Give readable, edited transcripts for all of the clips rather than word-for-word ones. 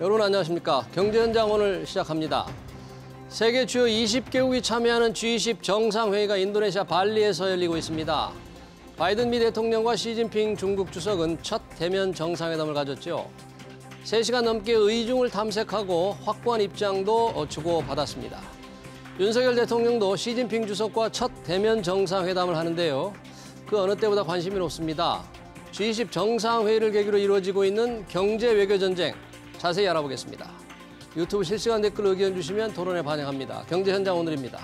여러분 안녕하십니까. 경제현장 오늘 시작합니다. 세계 주요 20개국이 참여하는 G20 정상회의가 인도네시아 발리에서 열리고 있습니다. 바이든 미 대통령과 시진핑 중국 주석은 첫 대면 정상회담을 가졌죠. 3시간 넘게 의중을 탐색하고 확고한 입장도 주고받았습니다. 윤석열 대통령도 시진핑 주석과 첫 대면 정상회담을 하는데요. 그 어느 때보다 관심이 높습니다. G20 정상회의를 계기로 이루어지고 있는 경제 외교 전쟁. 자세히 알아보겠습니다. 유튜브 실시간 댓글 의견 주시면 토론에 반영합니다. 경제현장 오늘입니다.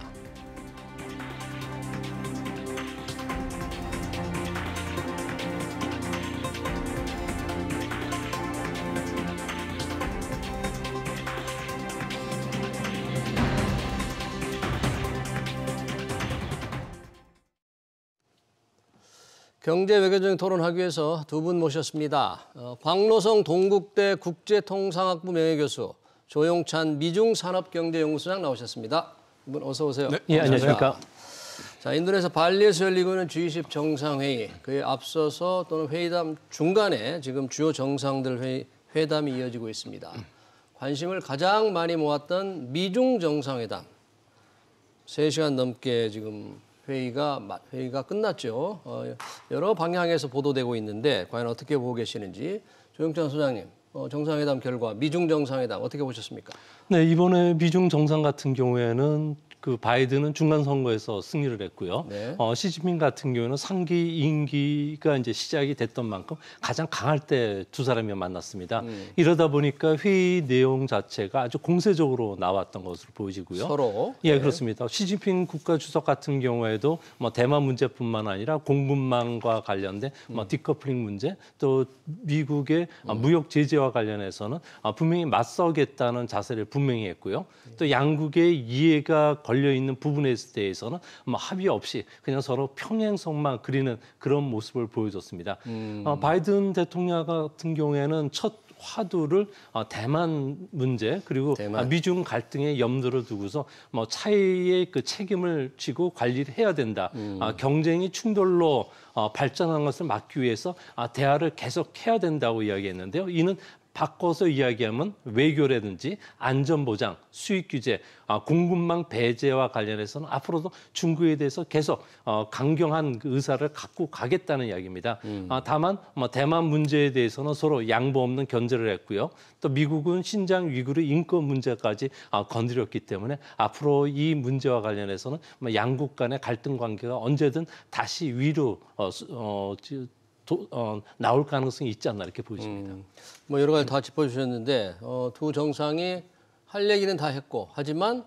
경제 외교적인 토론하기 위해서 두 분 모셨습니다. 광로성 동국대 국제통상학부 명예교수 조용찬 미중산업경제연구소장 나오셨습니다. 두 분 어서 오세요. 네, 예, 안녕하십니까. 자, 인도네시아 발리에서 열리고 있는 G20 정상회의, 그에 앞서서 또는 회의담 중간에 지금 주요 정상들 회담이 이어지고 있습니다. 관심을 가장 많이 모았던 미중 정상회담. 3시간 넘게 지금 회의가 끝났죠. 여러 방향에서 보도되고 있는데 과연 어떻게 보고 계시는지 조용찬 소장님, 정상회담 결과 미중 정상회담 어떻게 보셨습니까? 네, 이번에 미중 정상 같은 경우에는 그 바이든은 중간 선거에서 승리를 했고요. 네. 시진핑 같은 경우에는 3기 임기가 이제 시작이 됐던 만큼 가장 강할 때 두 사람이 만났습니다. 이러다 보니까 회의 내용 자체가 아주 공세적으로 나왔던 것으로 보이고요. 서로. 예, 네. 그렇습니다. 시진핑 국가주석 같은 경우에도 대만 문제뿐만 아니라 공급망과 관련된 디커플링 문제, 또 미국의 무역 제재와 관련해서는 분명히 맞서겠다는 자세를 분명히 했고요. 또 양국의 이해가 걸려 있는 부분에 대해서는 합의 없이 그냥 서로 평행선만 그리는 그런 모습을 보여줬습니다. 바이든 대통령 같은 경우에는 첫 화두를 대만 문제 그리고 미중 갈등의 염두를 두고서 차이의 그 책임을 지고 관리를 해야 된다. 경쟁이 충돌로 발전한 것을 막기 위해서 대화를 계속해야 된다고 이야기했는데요. 이는 바꿔서 이야기하면 외교라든지 안전보장, 수익 규제, 공급망 배제와 관련해서는 앞으로도 중국에 대해서 계속 강경한 의사를 갖고 가겠다는 이야기입니다. 다만 대만 문제에 대해서는 서로 양보 없는 견제를 했고요. 또 미국은 신장 위구르 인권 문제까지 건드렸기 때문에 앞으로 이 문제와 관련해서는 양국 간의 갈등 관계가 언제든 다시 위로 나올 가능성이 있지 않나 이렇게 보여집니다. 여러 가지 다 짚어주셨는데 두 정상이 할 얘기는 다 했고 하지만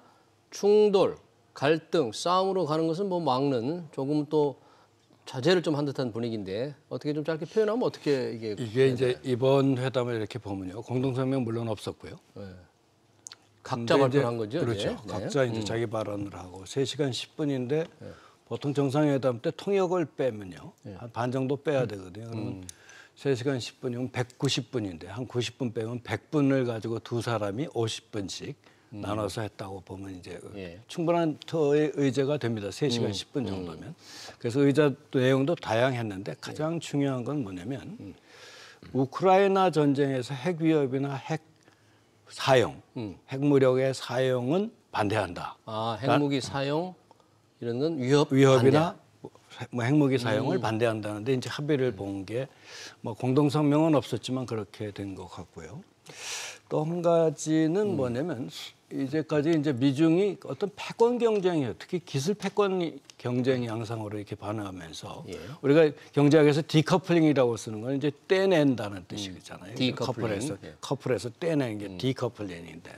충돌, 갈등, 싸움으로 가는 것은 막는 조금 또 자제를 좀 한 듯한 분위기인데 어떻게 좀 짧게 표현하면 어떻게 이게 이제 이번 회담을 이렇게 보면요. 공동성명 물론 없었고요. 네. 각자 발표한 거죠? 그렇죠. 네. 각자 이제 자기 발언을 하고 3시간 10분인데 보통 정상회담 때 통역을 빼면요. 한 반 정도 빼야 되거든요. 그러면 3시간 10분이면 190분인데 한 90분 빼면 100분을 가지고 두 사람이 50분씩 나눠서 했다고 보면 이제 충분한 터의 의제가 됩니다. 3시간 10분 정도면. 그래서 의제 내용도 다양했는데 가장 중요한 건 뭐냐면 우크라이나 전쟁에서 핵 위협이나 핵 사용, 핵무력의 사용은 반대한다. 핵무기 사용 이런 건 위협이나 핵무기 사용을 반대한다는데 이제 합의를 본 게 공동성명은 없었지만 그렇게 된 것 같고요. 또 한 가지는 뭐냐면 이제까지 이제 미중이 어떤 패권 경쟁이에요. 특히 기술 패권 경쟁 양상으로 이렇게 반응하면서 우리가 경제학에서 디커플링이라고 쓰는 건 이제 떼낸다는 뜻이잖아요. 커플에서 떼낸 게 디커플링인데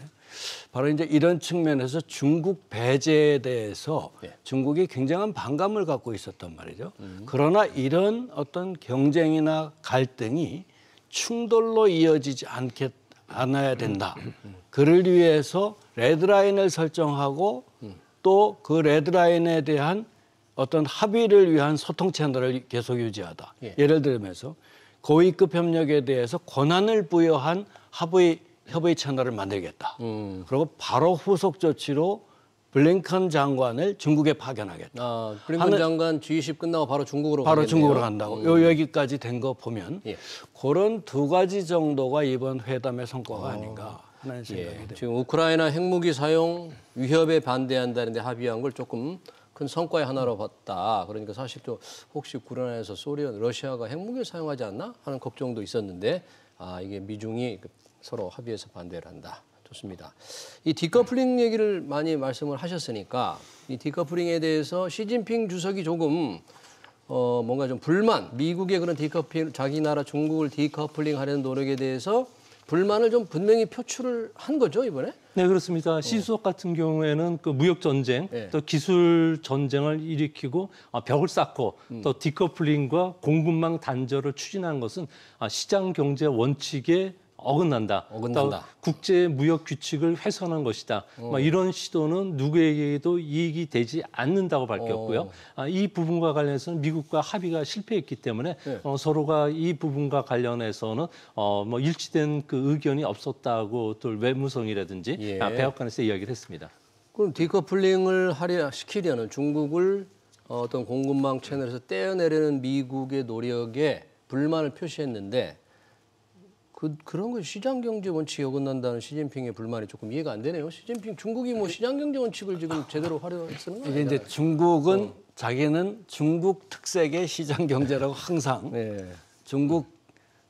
바로 이제 이런 측면에서 중국 배제에 대해서 중국이 굉장한 반감을 갖고 있었단 말이죠. 그러나 이런 어떤 경쟁이나 갈등이 충돌로 이어지지 않아야 된다. 그를 위해서 레드라인을 설정하고 또 그 레드라인에 대한 어떤 합의를 위한 소통 채널을 계속 유지하다. 예를 들면서 고위급 협력에 대해서 권한을 부여한 협의 채널을 만들겠다. 그리고 바로 후속 조치로 블링컨 장관을 중국에 파견하겠다. 아, 블링컨 장관 G20 끝나고 바로 중국으로 바로 가겠네요. 중국으로 간다고. 요 얘기까지 된 거 보면 예. 그런 두 가지 정도가 이번 회담의 성과가 아닌가 하는 생각이 예, 듭니다. 지금 우크라이나 핵무기 사용 위협에 반대한다는데 합의한 걸 조금 큰 성과의 하나로 봤다. 그러니까 사실 또 혹시 우크라이나에서 러시아가 핵무기를 사용하지 않나 하는 걱정도 있었는데 이게 미중이 서로 합의해서 반대를 한다. 좋습니다. 이 디커플링 얘기를 많이 말씀을 하셨으니까 이 디커플링에 대해서 시진핑 주석이 조금 뭔가 좀 불만, 미국의 그런 디커플링, 자기 나라 중국을 디커플링 하려는 노력에 대해서 불만을 좀 분명히 표출을 한 거죠, 이번에? 네, 그렇습니다. 시수석 같은 경우에는 그 무역 전쟁, 또 기술 전쟁을 일으키고 벽을 쌓고 또 디커플링과 공급망 단절을 추진한 것은 시장 경제 원칙에 어긋난다. 어긋난다. 국제 무역 규칙을 훼손한 것이다. 이런 시도는 누구에게도 이익이 되지 않는다고 밝혔고요. 이 부분과 관련해서는 미국과 합의가 실패했기 때문에 서로가 이 부분과 관련해서는 뭐 일치된 그 의견이 없었다고 또 외무성이라든지 백악관에서 이야기를 했습니다. 그럼 디커플링을 시키려는 중국을 어떤 공급망 채널에서 떼어내려는 미국의 노력에 불만을 표시했는데 그런 거 시장 경제 원칙이 어긋난다는 시진핑의 불만이 조금 이해가 안 되네요. 시진핑 중국이 뭐 시장 경제 원칙을 지금 제대로 활용하는 거 이게 아니잖아요. 이제 중국은 자기는 중국 특색의 시장 경제라고 항상 중국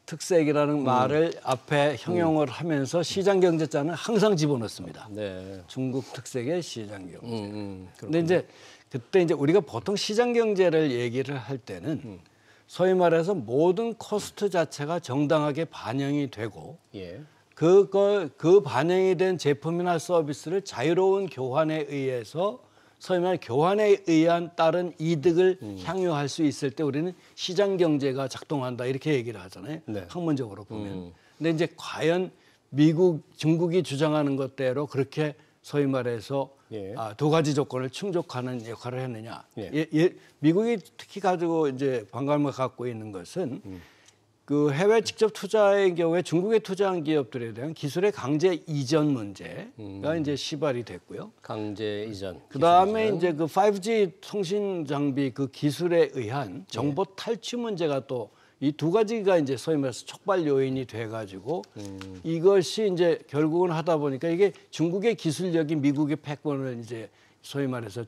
특색이라는 말을 앞에 형용을 하면서 시장 경제자는 항상 집어넣습니다. 네. 중국 특색의 시장 경제. 근데 이제 그때 이제 우리가 보통 시장 경제를 얘기를 할 때는 소위 말해서 모든 코스트 자체가 정당하게 반영이 되고 그 반영이 된 제품이나 서비스를 자유로운 교환에 의해서 소위 말해 교환에 의한 따른 이득을 향유할 수 있을 때 우리는 시장 경제가 작동한다 이렇게 얘기를 하잖아요. 학문적으로 보면. 근데 이제 과연 중국이 주장하는 것대로 그렇게 소위 말해서 두 가지 조건을 충족하는 역할을 했느냐. 미국이 특히 가지고 이제 반감을 갖고 있는 것은 그 해외 직접 투자의 경우에 중국에 투자한 기업들에 대한 기술의 강제 이전 문제가 이제 시발이 됐고요. 강제 이전. 그 다음에 이제 그 5G 통신 장비 그 기술에 의한 정보 탈취 문제가 또 이 두 가지가 이제 소위 말해서 촉발 요인이 돼가지고 이것이 이제 결국은 하다 보니까 이게 중국의 기술력이 미국의 패권을 이제 소위 말해서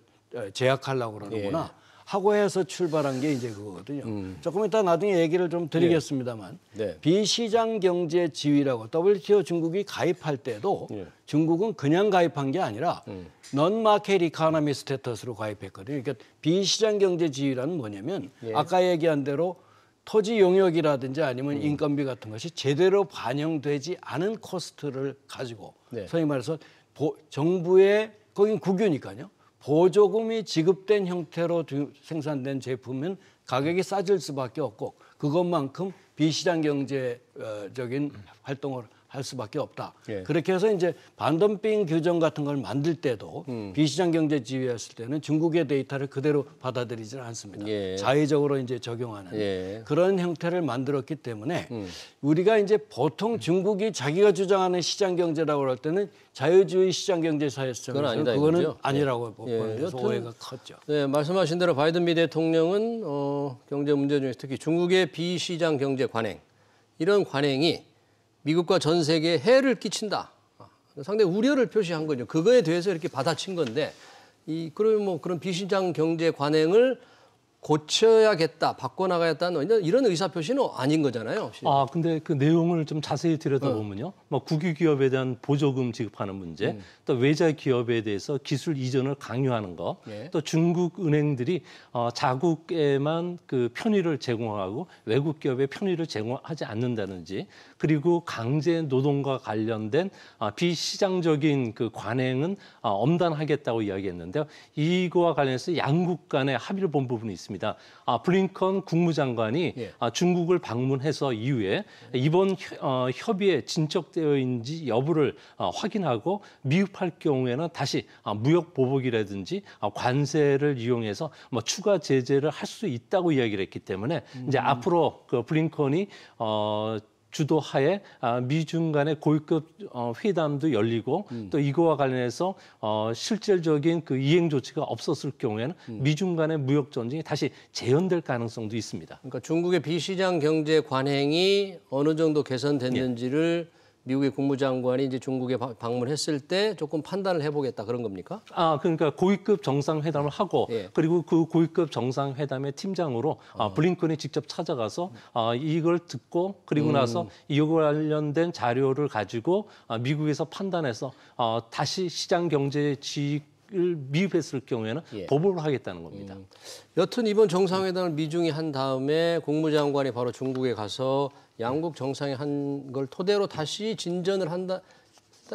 제약하려고 그러는구나 하고 해서 출발한 게 이제 그거거든요. 조금 이따 나중에 얘기를 좀 드리겠습니다만 비시장 경제 지위라고 WTO 중국이 가입할 때도 중국은 그냥 가입한 게 아니라 non market economy 스테터스로 가입했거든요. 그러니까 비시장 경제 지위라는 뭐냐면 아까 얘기한 대로 토지 용역이라든지 아니면 인건비 같은 것이 제대로 반영되지 않은 코스트를 가지고 소위 말해서 정부의 거긴 국유니까요. 보조금이 지급된 형태로 생산된 제품은 가격이 싸질 수밖에 없고 그것만큼 비시장 경제적인 활동을 할 수밖에 없다. 그렇게 해서 이제 반덤핑 규정 같은 걸 만들 때도 비시장 경제 지위였을 때는 중국의 데이터를 그대로 받아들이지는 않습니다. 자의적으로 이제 적용하는 그런 형태를 만들었기 때문에 우리가 이제 보통 중국이 자기가 주장하는 시장 경제라고 할 때는 자유주의 시장 경제 사회에서는 그거는 아니라고 보면서 오해가 컸죠. 네, 말씀하신 대로 바이든 미 대통령은 경제 문제 중에서 특히 중국의 비시장 경제 관행 이런 관행이 미국과 전 세계에 해를 끼친다. 상당히 우려를 표시한 거죠. 그거에 대해서 이렇게 받아친 건데, 그러면 뭐 그런 비시장 경제 관행을 고쳐야겠다, 바꿔나가야겠다는 이런 의사표시는 아닌 거잖아요. 근데 그 내용을 좀 자세히 들여다보면요. 뭐 국유 기업에 대한 보조금 지급하는 문제, 또 외자 기업에 대해서 기술 이전을 강요하는 거, 또 중국 은행들이 자국에만 그 편의를 제공하고 외국 기업에 편의를 제공하지 않는다든지, 그리고 강제 노동과 관련된 비시장적인 그 관행은 엄단하겠다고 이야기했는데요. 이거와 관련해서 양국 간의 합의를 본 부분이 있습니다. 블링컨 국무장관이 중국을 방문해서 이후에 이번 협의에 진척되어 있는지 여부를 확인하고 미흡할 경우에는 다시 무역 보복이라든지 관세를 이용해서 뭐 추가 제재를 할 수 있다고 이야기를 했기 때문에 이제 앞으로 그 블링컨이 주도하에 미중 간의 고위급 회담도 열리고 또 이거와 관련해서 실질적인 그 이행 조치가 없었을 경우에는 미중 간의 무역 전쟁이 다시 재현될 가능성도 있습니다. 그러니까 중국의 비시장 경제 관행이 어느 정도 개선됐는지를 미국의 국무장관이 이제 중국에 방문했을 때 조금 판단을 해보겠다 그런 겁니까? 그러니까 고위급 정상회담을 하고 예. 그리고 그 고위급 정상회담의 팀장으로 블링컨이 직접 찾아가서 이걸 듣고 그리고 나서 이거 관련된 자료를 가지고 미국에서 판단해서 다시 시장 경제 지익을 미흡했을 경우에는 예. 보복을 하겠다는 겁니다. 여튼 이번 정상회담을 미중이 한 다음에 국무장관이 바로 중국에 가서 양국 정상이 한 걸 토대로 다시 진전을 한다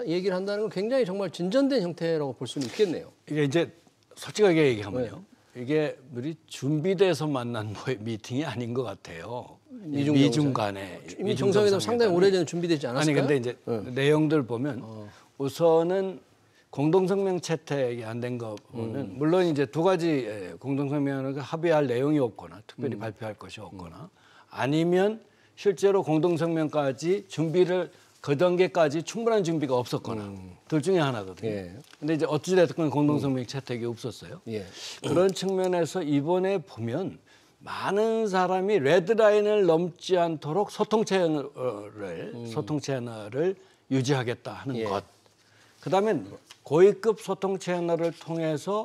얘기를 한다는 건 굉장히 정말 진전된 형태라고 볼 수는 있겠네요. 이게 이제 솔직하게 얘기하면요. 이게 우리 준비돼서 만난 미팅이 아닌 것 같아요. 미중 간에. 이미 정상회담 상당히 오래전에 준비되지 않았을까요? 아니 근데 이제 내용들 보면 우선은 공동성명 채택이 안 된 거 보면 물론 이제 두 가지 공동성명을 합의할 내용이 없거나 특별히 발표할 것이 없거나 아니면 실제로 공동성명까지 준비를 그 단계까지 충분한 준비가 없었거나 둘 중에 하나거든요. 예. 근데 이제 어찌됐든 공동성명 채택이 없었어요. 예. 그런 측면에서 이번에 보면 많은 사람이 레드라인을 넘지 않도록 소통 채널을 유지하겠다 하는 예. 것. 그다음에 고위급 소통 채널을 통해서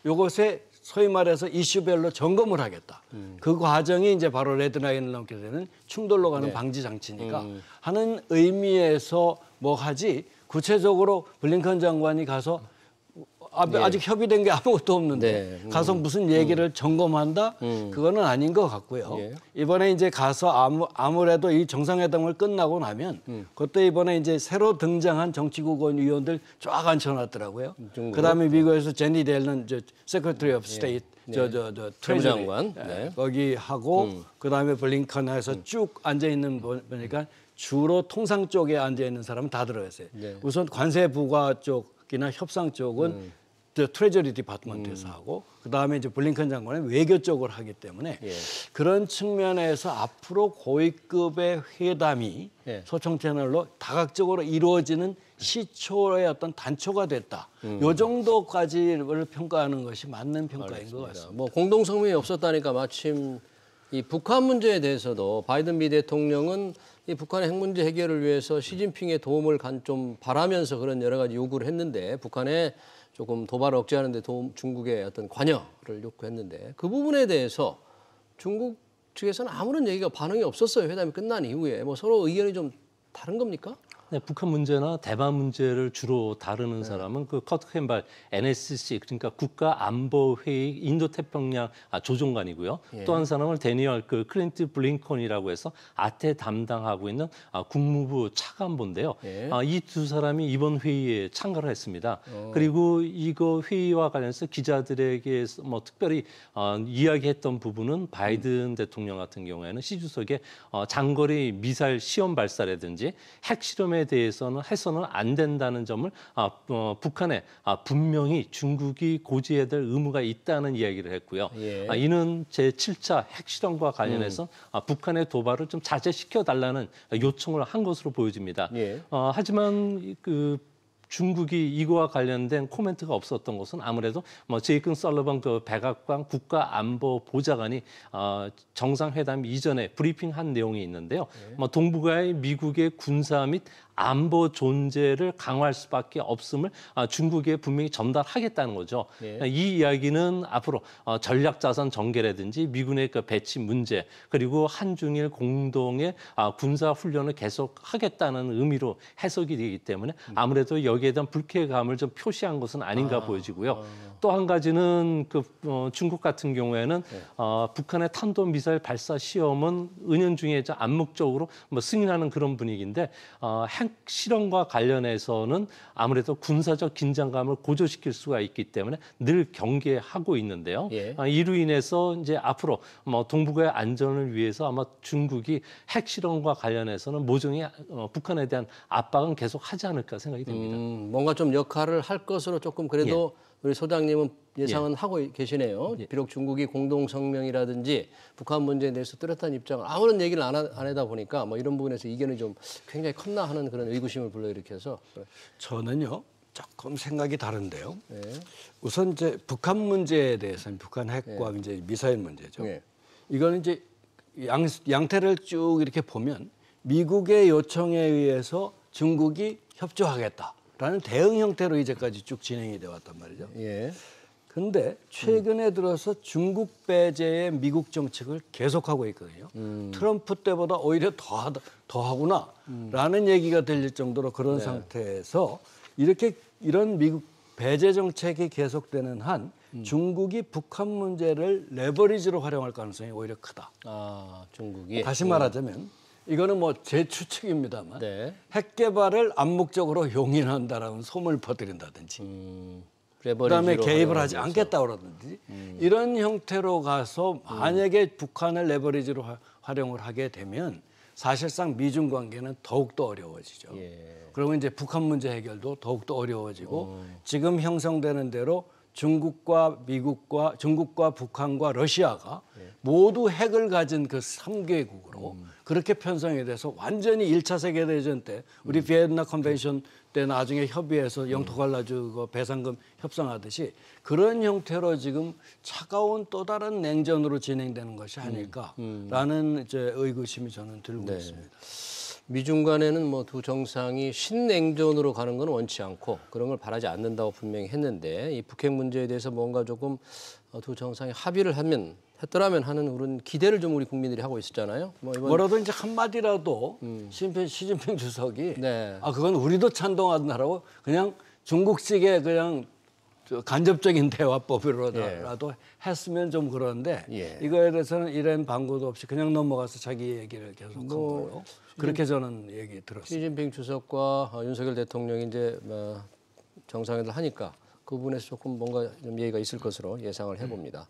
이것에 소위 말해서 이슈별로 점검을 하겠다. 그 과정이 이제 바로 레드라인을 넘게 되는 충돌로 가는 방지 장치니까 하는 의미에서 뭐 하지 구체적으로 블링컨 장관이 가서 아직 협의된 게 아무것도 없는데 가서 무슨 얘기를 점검한다? 그거는 아닌 것 같고요. 예. 이번에 이제 가서 아무래도 이 정상회담을 끝나고 나면 그때 이번에 이제 새로 등장한 정치국원 위원들 쫙 앉혀놨더라고요. 그다음에 미국에서 제니 델런 세크레터리 오브 스테이트 트레저리 장관 거기 하고 그다음에 블링컨에서 쭉 앉아 있는 보니까 주로 통상 쪽에 앉아 있는 사람은 다 들어갔어요. 우선 관세 부과 쪽이나 협상 쪽은 트레저리 디파트먼트에서 하고 그다음에 이제 블링컨 장관은 외교 쪽을 하기 때문에 그런 측면에서 앞으로 고위급의 회담이 소통 채널로 다각적으로 이루어지는 시초의 어떤 단초가 됐다. 요 정도까지를 평가하는 것이 맞는 평가인 것 같습니다. 뭐 공동성명이 없었다니까 마침 이 북한 문제에 대해서도 바이든 미 대통령은 이 북한의 핵 문제 해결을 위해서 시진핑의 도움을 좀 바라면서 그런 여러 가지 요구를 했는데 북한에 조금 도발을 억제하는 데 중국의 어떤 관여를 요구했는데 그 부분에 대해서 중국 측에서는 아무런 얘기가 반응이 없었어요. 회담이 끝난 이후에 뭐 서로 의견이 좀 다른 겁니까? 네, 북한 문제나 대만 문제를 주로 다루는 사람은 그 커트 캠발 NSC 그러니까 국가안보회의 인도태평양 조정관이고요. 또 한 사람은 데니얼 그 클린트 블링컨이라고 해서 아태 담당하고 있는 국무부 차관보인데요. 이 두 사람이 이번 회의에 참가를 했습니다. 그리고 이거 회의와 관련해서 기자들에게 뭐 특별히 이야기했던 부분은 바이든 대통령 같은 경우에는 시 주석의 장거리 미사일 시험 발사라든지 핵 실험에 대해서는 해서는 안 된다는 점을 북한에 분명히 중국이 고지해야 될 의무가 있다는 이야기를 했고요. 이는 제7차 핵실험과 관련해서 북한의 도발을 좀 자제시켜 달라는 요청을 한 것으로 보여집니다. 하지만 중국이 이거와 관련된 코멘트가 없었던 것은 아무래도 뭐 제이크 설러번 그 백악관 국가안보보좌관이 정상회담 이전에 브리핑한 내용이 있는데요. 뭐 동북아의 미국의 군사 및 안보 존재를 강화할 수밖에 없음을 중국에 분명히 전달하겠다는 거죠. 이 이야기는 앞으로 전략자산 전개라든지 미군의 그 배치 문제 그리고 한중일 공동의 군사 훈련을 계속하겠다는 의미로 해석이 되기 때문에 아무래도 여기에 대한 불쾌감을 좀 표시한 것은 아닌가 보여지고요. 또 한 가지는 중국 같은 경우에는 북한의 탄도미사일 발사 시험은 은연중에 암묵적으로 뭐 승인하는 그런 분위기인데 핵 실험과 관련해서는 아무래도 군사적 긴장감을 고조시킬 수가 있기 때문에 늘 경계하고 있는데요. 이로 인해서 이제 앞으로 뭐 동북아의 안전을 위해서 아마 중국이 핵 실험과 관련해서는 모종의 북한에 대한 압박은 계속 하지 않을까 생각이 됩니다. 뭔가 좀 역할을 할 것으로 조금 그래도 우리 소장님은 예상은 하고 계시네요. 비록 중국이 공동성명이라든지 북한 문제에 대해서 뚜렷한 입장을 아무런 얘기를 안 하다 보니까 뭐 이런 부분에서 이견이 좀 굉장히 컸나 하는 그런 의구심을 불러일으켜서. 저는요 조금 생각이 다른데요. 네. 우선 이제 북한 문제에 대해서는 북한 핵과 이제 미사일 문제죠. 네. 이거는 이제 양태를 쭉 이렇게 보면 미국의 요청에 의해서 중국이 협조하겠다라는 대응 형태로 이제까지 쭉 진행이 돼 왔단 말이죠. 예. 근데 최근에 들어서 중국 배제의 미국 정책을 계속하고 있거든요. 트럼프 때보다 오히려 더하구나라는 얘기가 들릴 정도로 그런 상태에서 이런 미국 배제 정책이 계속되는 한 중국이 북한 문제를 레버리지로 활용할 가능성이 오히려 크다. 아, 중국이. 다시 말하자면 이거는 뭐 제 추측입니다만 네. 핵 개발을 암묵적으로 용인한다라는 소문을 퍼뜨린다든지 그다음에 레버리지로 개입을 하지 활용하면서. 않겠다 그러든지 이런 형태로 가서 만약에 북한을 레버리지로 활용을 하게 되면 사실상 미중 관계는 더욱더 어려워지죠. 예. 그러면 이제 북한 문제 해결도 더욱더 어려워지고 지금 형성되는 대로 중국과 북한과 러시아가 모두 핵을 가진 그 3개국으로 그렇게 편성이 돼서 완전히 1차 세계대전 때 우리 비엔나 컨벤션 때 나중에 협의해서 영토 갈라주고 배상금 협상하듯이 그런 형태로 지금 차가운 또 다른 냉전으로 진행되는 것이 아닐까라는 이제 의구심이 저는 들고 있습니다. 미중 간에는 뭐 두 정상이 신냉전으로 가는 건 원치 않고 그런 걸 바라지 않는다고 분명히 했는데 이 북핵 문제에 대해서 뭔가 조금 두 정상이 합의를 했더라면 하는 그런 기대를 좀 우리 국민들이 하고 있었잖아요. 뭐라도 이제 한마디라도 시진핑 주석이 네. 그건 우리도 찬동한다라고 그냥 중국식의 그냥 간접적인 대화법으로라도 했으면 좀 그런데 이거에 대해서는 이런 방구도 없이 그냥 넘어가서 자기 얘기를 계속한 걸로 그렇게 저는 얘기 들었습니다. 시진핑 주석과 윤석열 대통령이 이제 정상회담을 하니까 그 부분에서 조금 뭔가 좀 얘기가 있을 것으로 예상을 해봅니다.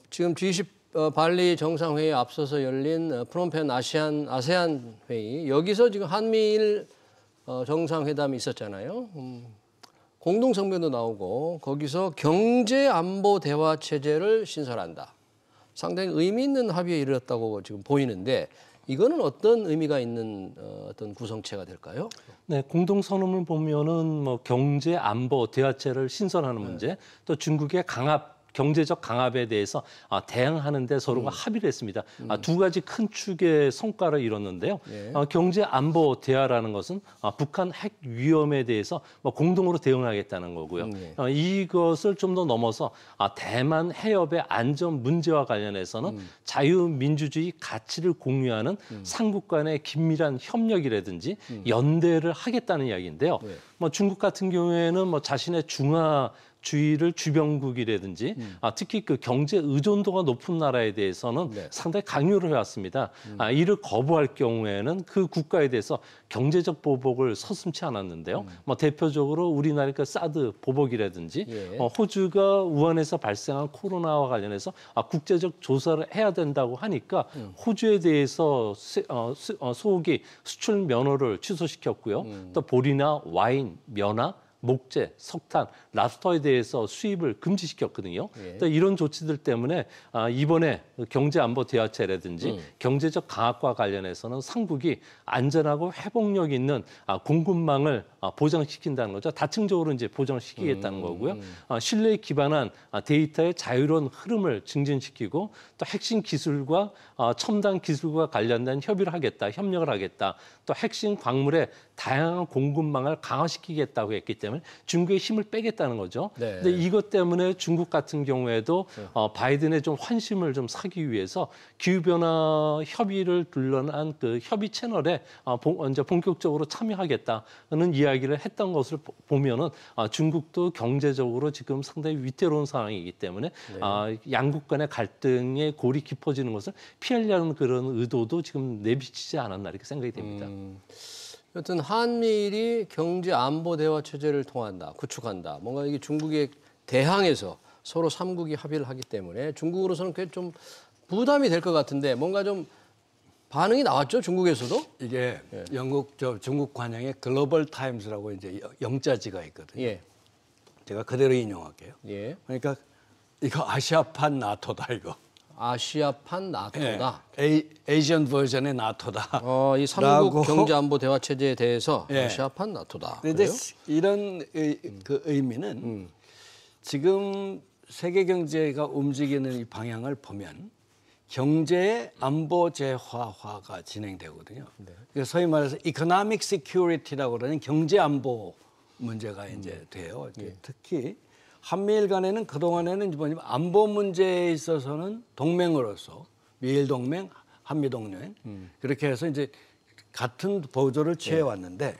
지금 G20 발리 정상회의에 앞서서 열린 프놈펜 아세안 회의 여기서 지금 한미일 정상회담이 있었잖아요. 공동성명도 나오고 거기서 경제안보 대화 체제를 신설한다. 상당히 의미 있는 합의에 이르렀다고 지금 보이는데 이거는 어떤 의미가 있는 어떤 구성체가 될까요? 네, 공동선언을 보면은 뭐 경제 안보 대화체를 신설하는 문제, 또 중국의 경제적 강압에 대해서 대응하는 데 서로가 합의를 했습니다. 두 가지 큰 축의 성과를 이뤘는데요. 경제 안보 대화라는 것은 북한 핵 위험에 대해서 공동으로 대응하겠다는 거고요. 이것을 좀 더 넘어서 대만 해협의 안전 문제와 관련해서는 자유민주주의 가치를 공유하는 삼국 간의 긴밀한 협력이라든지 연대를 하겠다는 이야기인데요. 중국 같은 경우에는 자신의 주의를 주변국이라든지 특히 그 경제 의존도가 높은 나라에 대해서는 상당히 강요를 해왔습니다. 이를 거부할 경우에는 그 국가에 대해서 경제적 보복을 서슴지 않았는데요. 대표적으로 우리나라의 그 사드 보복이라든지 호주가 우한에서 발생한 코로나와 관련해서 국제적 조사를 해야 된다고 하니까 호주에 대해서 소고기 수출 면허를 취소시켰고요. 또 보리나 와인, 면화, 목재, 석탄, 랍스터에 대해서 수입을 금지시켰거든요. 또 이런 조치들 때문에 이번에 경제안보 대화체라든지 경제적 강압과 관련해서는 삼국이 안전하고 회복력 있는 공급망을 보장시킨다는 거죠. 다층적으로 이제 보장시키겠다는 거고요. 신뢰에 기반한 데이터의 자유로운 흐름을 증진시키고 또 핵심 기술과 첨단 기술과 관련된 협의를 하겠다, 협력을 하겠다. 또 핵심 광물의 다양한 공급망을 강화시키겠다고 했기 때문에 중국의 힘을 빼겠다는 거죠. 근데 이것 때문에 중국 같은 경우에도 바이든의 좀 환심을 좀 사기 위해서 기후변화 협의를 둘러난 그 협의 채널에 이제 본격적으로 참여하겠다는 이야기를 했던 것을 보면은 중국도 경제적으로 지금 상당히 위태로운 상황이기 때문에 양국 간의 갈등의 골이 깊어지는 것을 피하려는 그런 의도도 지금 내비치지 않았나 이렇게 생각이 됩니다. 여튼 한미일이 경제 안보 대화 체제를 구축한다. 뭔가 이게 중국에 대항해서 서로 삼국이 합의를 하기 때문에 중국으로서는 꽤 좀 부담이 될 것 같은데 뭔가 좀 반응이 나왔죠, 중국에서도? 이게 중국 관영의 글로벌 타임스라고 이제 영자지가 있거든요. 제가 그대로 인용할게요. 예. 그러니까 이거 아시아판 나토다 이거. 아시아판 나토다. 에이지언 버전의 나토다. 이 삼국 경제안보 대화 체제에 대해서 예. 아시아판 나토다. 근데 그래요? 이런 그 의미는 지금 세계 경제가 움직이는 이 방향을 보면 경제의 안보 재화화가 진행되거든요. 그래서 소위 말해서 이코노믹 시큐리티라고 그러는 경제 안보 문제가 이제 돼요. 특히 한미일 간에는 그동안에는 뭐냐면 안보 문제에 있어서는 동맹으로서 미일 동맹, 한미 동맹 그렇게 해서 이제 같은 보조를 취해 왔는데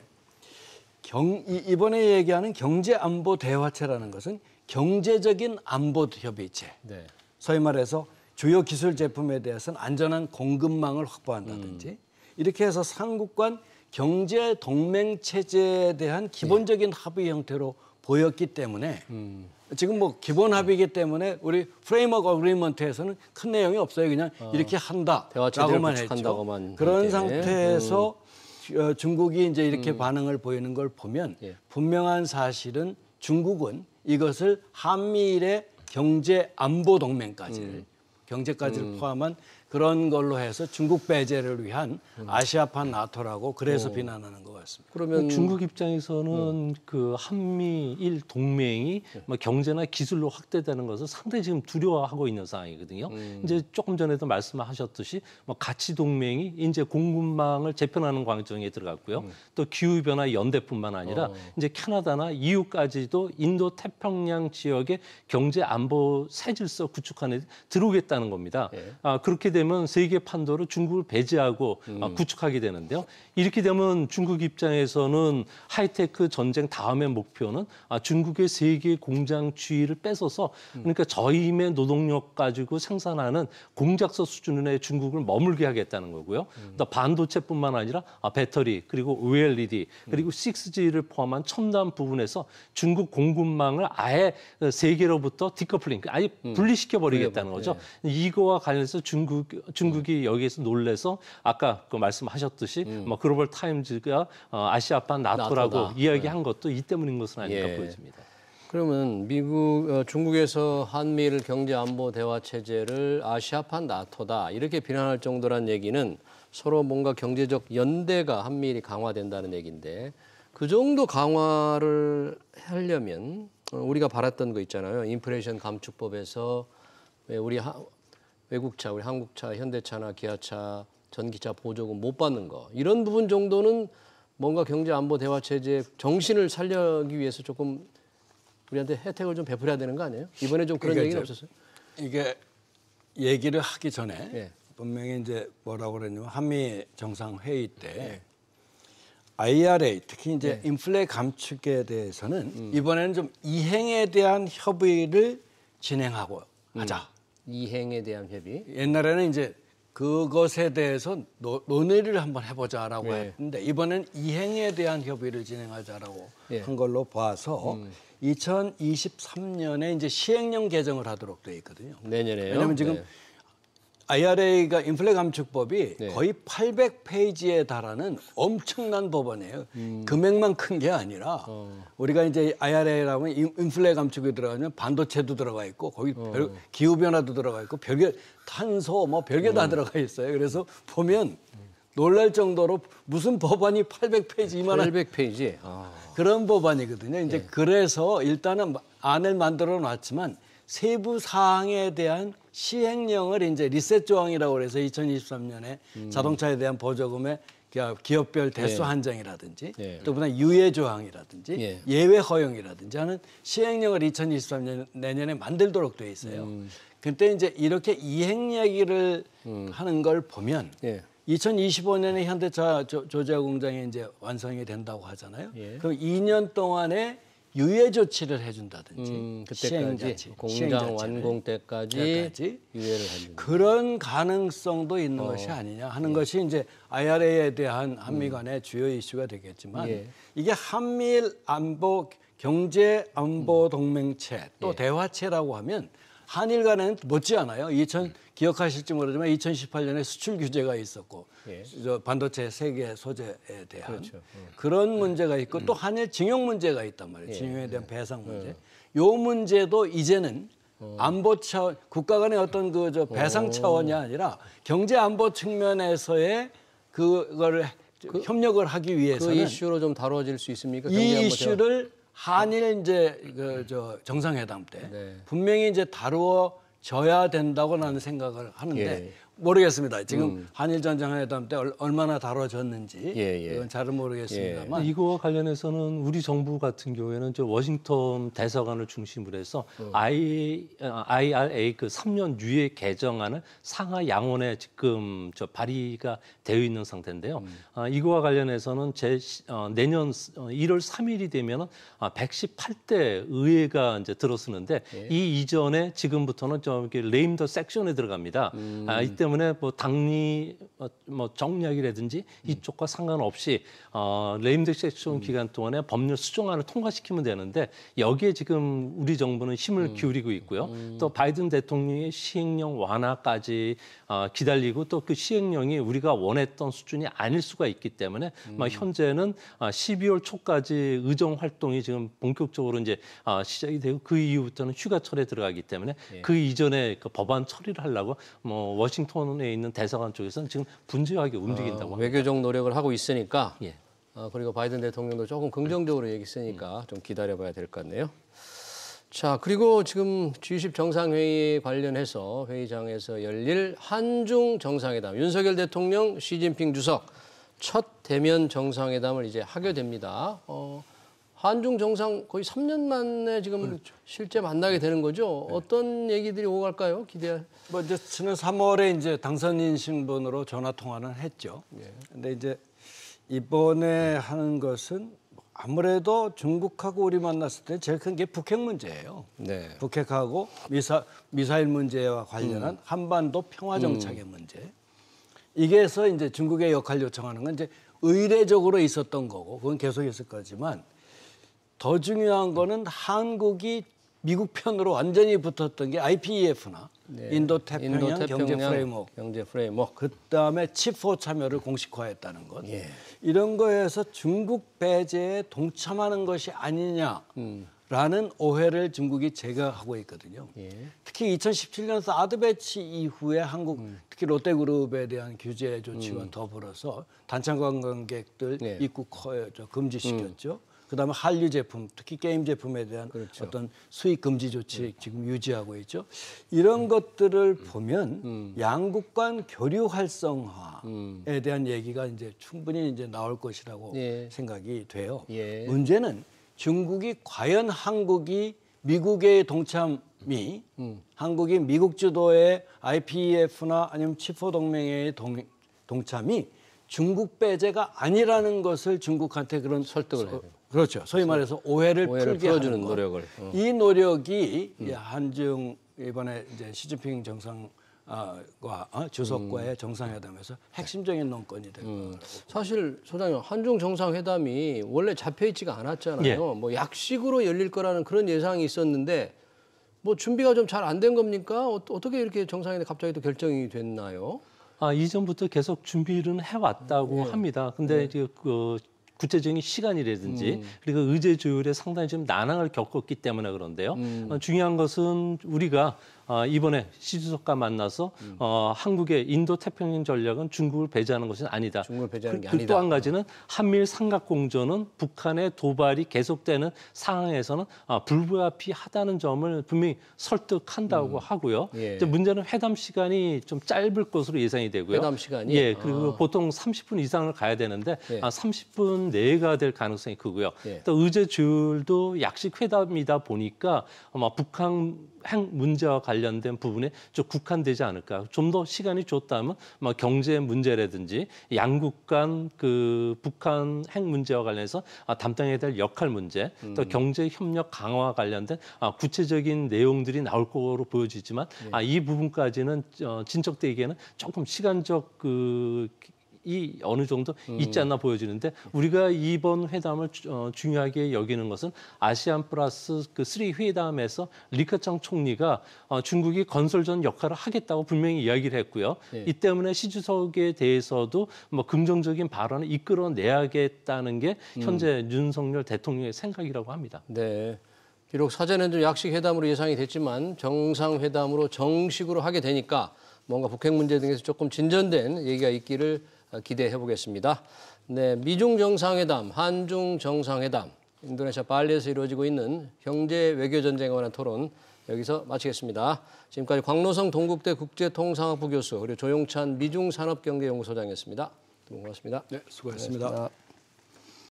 이번에 얘기하는 경제 안보 대화체라는 것은 경제적인 안보 협의체. 네. 소위 말해서 주요 기술 제품에 대해서는 안전한 공급망을 확보한다든지 이렇게 해서 삼국 간 경제 동맹 체제에 대한 기본적인 합의 형태로 보였기 때문에 지금 뭐 기본 합의이기 때문에 우리 프레임워크 어그리먼트에서는 큰 내용이 없어요. 그냥 이렇게 한다라고만 했죠. 그런 상태에서 중국이 이제 이렇게 반응을 보이는 걸 보면 분명한 사실은 중국은 이것을 한미일의 경제 안보 동맹까지를 경제까지를 포함한 그런 걸로 해서 중국 배제를 위한 아시아판 나토라고 그래서 비난하는 것 같습니다. 그러면 중국 입장에서는 그 한미일 동맹이 뭐 경제나 기술로 확대되는 것을 상당히 지금 두려워하고 있는 상황이거든요. 이제 조금 전에도 말씀하셨듯이 뭐 가치 동맹이 이제 공급망을 재편하는 과정에 들어갔고요. 또 기후 변화 연대뿐만 아니라 이제 캐나다나 EU까지도 인도 태평양 지역의 경제 안보 새 질서 구축하는 데 들어오겠다는 겁니다. 그렇게 되면 세계 판도로 중국을 배제하고 구축하게 되는데요. 이렇게 되면 중국 입장에서는 하이테크 전쟁 다음의 목표는 중국의 세계 공장 주의를 뺏어서 그러니까 저임의 노동력 가지고 생산하는 공작소 수준의 중국을 머물게 하겠다는 거고요. 또 반도체뿐만 아니라 배터리 그리고 OLED 그리고 6G를 포함한 첨단 부분에서 중국 공급망을 아예 세계로부터 디커플링 아예 분리시켜 버리겠다는 거죠. 이거와 관련해서 중국이 여기에서 놀래서 아까 그 말씀하셨듯이 뭐 글로벌 타임즈가 아시아판 나토라고 나토다. 이야기한 것도 이 때문인 것은 아닐까 보여집니다. 그러면 중국에서 한미일 경제 안보 대화 체제를 아시아판 나토다 이렇게 비난할 정도란 얘기는 서로 뭔가 경제적 연대가 한미일이 강화된다는 얘기인데 그 정도 강화를 하려면 우리가 바랐던 거 있잖아요. 인플레이션 감축법에서 우리 외국차, 우리 한국차, 현대차나 기아차, 전기차 보조금 못 받는 거 이런 부분 정도는 뭔가 경제 안보 대화 체제 정신을 살려기 위해서 조금 우리한테 혜택을 좀 베풀어야 되는 거 아니에요? 이번에 좀 그런 얘기는 없었어요? 이게 얘기를 하기 전에 분명히 이제 뭐라고 그랬냐면 한미 정상 회의 때 IRA 특히 이제 인플레 감축에 대해서는 이번에는 좀 이행에 대한 협의를 진행하고 하자. 이행에 대한 협의. 옛날에는 이제 그것에 대해서 논의를 한번 해보자라고 했는데 이번엔 이행에 대한 협의를 진행하자라고 한 걸로 봐서 2023년에 이제 시행령 개정을 하도록 돼 있거든요. 내년에요. 왜냐하면 지금 IRA가 인플레 감축법이 거의 800페이지에 달하는 엄청난 법안이에요. 금액만 큰 게 아니라 우리가 이제 IRA라고 하면 인플레 감축이 들어가면 반도체도 들어가 있고 거기 기후 변화도 들어가 있고 별게 탄소 뭐 별게 다 들어가 있어요. 그래서 보면 놀랄 정도로 무슨 법안이 800페이지 이만한 800페이지. 그런 법안이거든요. 이제 그래서 일단은 안을 만들어 놨지만 세부 사항에 대한 시행령을 이제 리셋 조항이라고 그래서 2023년에 자동차에 대한 보조금의 기업별 대수 한정이라든지 또 그다음 유예 조항이라든지 예외 허용이라든지 하는 시행령을 2023년 내년에 만들도록 돼 있어요. 그때 이제 이렇게 이행 얘기를 하는 걸 보면 2025년에 현대차 조제 공장이 이제 완성이 된다고 하잖아요. 그럼 2년 동안에 유예 조치를 해준다든지 그때까지 공장 완공 때까지 유예를 해준다. 그런 가능성도 있는 것이 아니냐 하는 것이 이제 IRA에 대한 한미 간의 주요 이슈가 되겠지만 이게 한미일 안보 경제 안보 동맹체 또 대화체라고 하면 한일 간에는 못지않아요. 기억하실지 모르지만 2018년에 수출 규제가 있었고 예. 저 반도체 세계 소재에 대한 그렇죠. 그런 문제가 있고 또 한일 징용 문제가 있단 말이에요. 예. 징용에 대한 배상 문제. 요 문제도 이제는 안보 차원, 국가 간의 어떤 그 저 배상 차원이 아니라 경제 안보 측면에서의 그거를 협력을 하기 그 위해서는 이슈로 좀 다뤄질 수 있습니까? 이 이슈를 한일 이제 그 저 정상회담 때 네. 분명히 이제 다루어져야 된다고 나는 생각을 하는데 예. 모르겠습니다. 지금 한일 정상회담 때 얼마나 다뤄졌는지 예, 예. 그건 잘은 모르겠습니다만 이거와 관련해서는 우리 정부 같은 경우에는 저 워싱턴 대사관을 중심으로 해서 IRA 그 3년 유예 개정안을 상하 양원에 지금 저 발의가 되어 있는 상태인데요. 이거와 관련해서는 내년 1월 3일이 되면은 118대 의회가 이제 들어서는데 이 이전에 지금부터는 좀 이렇게 레임더 섹션에 들어갑니다. 이 때문에 뭐 당리 뭐 정략이라든지 이쪽과 상관없이 레임더 섹션 기간 동안에 법률 수정안을 통과시키면 되는데 여기에 지금 우리 정부는 힘을 기울이고 있고요. 또 바이든 대통령의 시행령 완화까지 기다리고 또 그 시행령이 우리가 원했던 수준이 아닐 수가 있기 때문에 현재는 12월 초까지 의정 활동이 지금 본격적으로 이제 시작이 되고 그 이후부터는 휴가철에 들어가기 때문에 그 이전에 그 법안 처리를 하려고 뭐 워싱턴에 있는 대사관 쪽에서는 지금 분주하게 움직인다고 합니다. 외교적 노력을 하고 있으니까 예. 그리고 바이든 대통령도 조금 긍정적으로 얘기했으니까 좀 기다려봐야 될 것 같네요. 자, 그리고 지금 G20 정상회의에 관련해서 회의장에서 열릴 한중 정상회담, 윤석열 대통령, 시진핑 주석 첫 대면 정상회담을 이제 하게 됩니다. 한중 정상 거의 3년 만에 지금 실제 만나게 되는 거죠. 어떤 얘기들이 오고 갈까요? 뭐 이제 지난 3월에 이제 당선인 신분으로 전화 통화는 했죠. 근데 이제 이번에 하는 것은 아무래도 중국하고 우리 만났을 때 제일 큰 게 북핵 문제예요. 네. 북핵하고 미사일 문제와 관련한 한반도 평화 정착의 문제. 이게서 이제 중국의 역할 요청하는 건 이제 의례적으로 있었던 거고 그건 계속 있을 거지만 더 중요한 거는 한국이 미국 편으로 완전히 붙었던 게 IPEF나 인도태평양 경제 프레임워크 그다음에 칩4 참여를 공식화했다는 것. 이런 거에서 중국 배제에 동참하는 것이 아니냐라는 오해를 중국이 제거하고 있거든요. 특히 2017년 사드 배치 이후에 한국 특히 롯데그룹에 대한 규제 조치와 더불어서 단체 관광객들 입국 금지시켰죠. 그다음에 한류 제품, 특히 게임 제품에 대한 어떤 수입 금지 조치 지금 유지하고 있죠. 이런 것들을 보면 양국 간 교류 활성화에 대한 얘기가 이제 충분히 이제 나올 것이라고 생각이 돼요. 문제는 중국이 과연 한국이 미국의 동참이 한국이 미국 주도의 IPEF나 아니면 칩4 동맹의 동참이 중국 배제가 아니라는 것을 중국한테 그런 설득을 해요. 그렇죠. 소위 말해서 오해를 풀게 풀어주는 하는 노력을. 이 노력이 한중 이번에 이제 시진핑 정상과 주석과의 정상회담에서 핵심적인 논건이 될 거라고. 사실 소장님 한중 정상회담이 원래 잡혀 있지가 않았잖아요. 뭐 약식으로 열릴 거라는 그런 예상이 있었는데 뭐 준비가 좀 잘 안 된 겁니까? 어떻게 이렇게 정상회담 갑자기 또 결정이 됐나요? 이전부터 계속 준비를 해왔다고 합니다. 근데 이제 그 구체적인 시간이라든지 그리고 의제 조율에 상당히 좀 난항을 겪었기 때문에 그런데요. 중요한 것은 우리가 이번에 시 주석과 만나서 한국의 인도 태평양 전략은 중국을 배제하는 것은 아니다. 중국을 배제하는 게 아니다. 또 한 가지는 한미일 삼각공조는 북한의 도발이 계속되는 상황에서는 불가피하다는 점을 분명히 설득한다고 하고요. 이제 문제는 회담 시간이 좀 짧을 것으로 예상이 되고요. 회담 시간이? 그리고 보통 30분 이상을 가야 되는데 30분 내가 될 가능성이 크고요. 또 의제 조율도 약식 회담이다 보니까 아마 북한 핵 문제와 관련된 부분에 좀 국한되지 않을까. 좀 더 시간이 줬다면 경제 문제라든지 양국 간 그 북한 핵 문제와 관련해서 담당해야 될 역할 문제, 또 경제 협력 강화와 관련된 구체적인 내용들이 나올 거로 보여지지만 이 부분까지는 진척되기에는 조금 시간적 그 의식이 어느 정도 있지 않나 보여지는데 우리가 이번 회담을 중요하게 여기는 것은 아시안 플러스 그 3 회담에서 리커창 총리가 중국이 건설전 역할을 하겠다고 분명히 이야기를 했고요. 예. 이 때문에 시 주석에 대해서도 뭐 긍정적인 발언을 이끌어내야겠다는 게 현재 윤석열 대통령의 생각이라고 합니다. 네. 비록 사전에는 좀 약식 회담으로 예상이 됐지만 정상회담으로 정식으로 하게 되니까 뭔가 북핵 문제 등에서 조금 진전된 얘기가 있기를 기대해 보겠습니다. 네, 미중 정상회담, 한중 정상회담, 인도네시아 발리에서 이루어지고 있는 경제 외교 전쟁에 관한 토론 여기서 마치겠습니다. 지금까지 광노성 동국대 국제통상학부 교수 그리고 조용찬 미중산업경제연구소장이었습니다. 두 분 고맙습니다. 네, 수고하셨습니다. 고맙습니다.